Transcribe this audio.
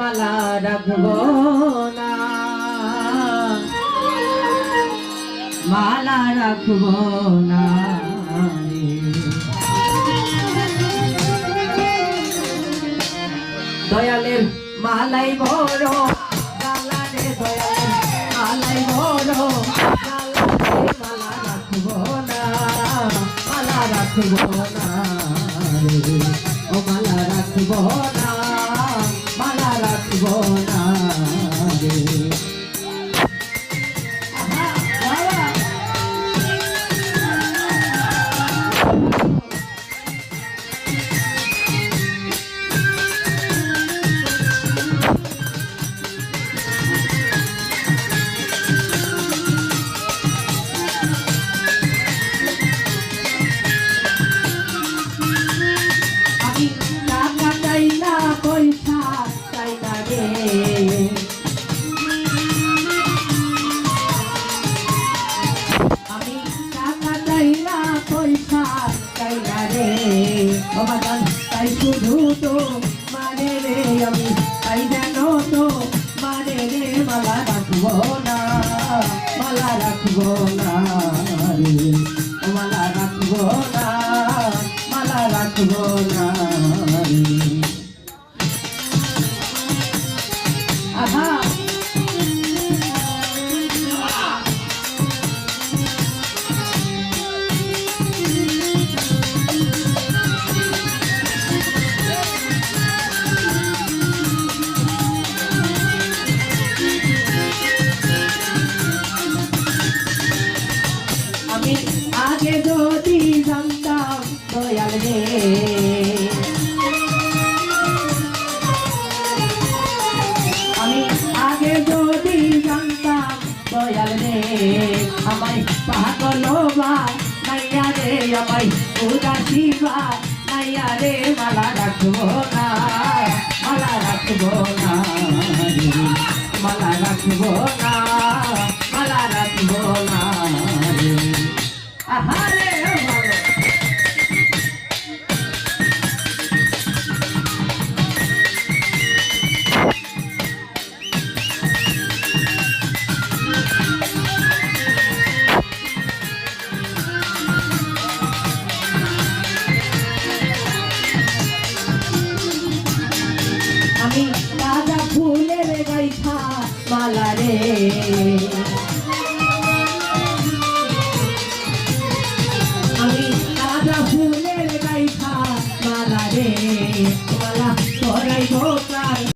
মালা রাখবো না, মালা রাখবো না রে। দয়ালের মালাই বড় গালা রে, দয়ালের মালাই বড় গালা রে, মালা রাখবো না, মালা রাখবো না রে, ও মালা রাখবো না, মালা রাখবো না রে। তাই শুধু তো মানে রে, আমি তাই যেন তো মানে রে, মালা রাখবো না, মালা রাখবো না রে, মালা রাখবো না, মালা রাখবো না রে। আহা আগে যদি জানতাম দয়াল রে, আমি আগে যদি জানতাম দয়াল রে, আমায় পাগল বা নাইয়া রে, আমায় উদাসী বা নাইয়া রে, মালা রাখবো না, মালা রাখবো না রে, মালা রাখবো না,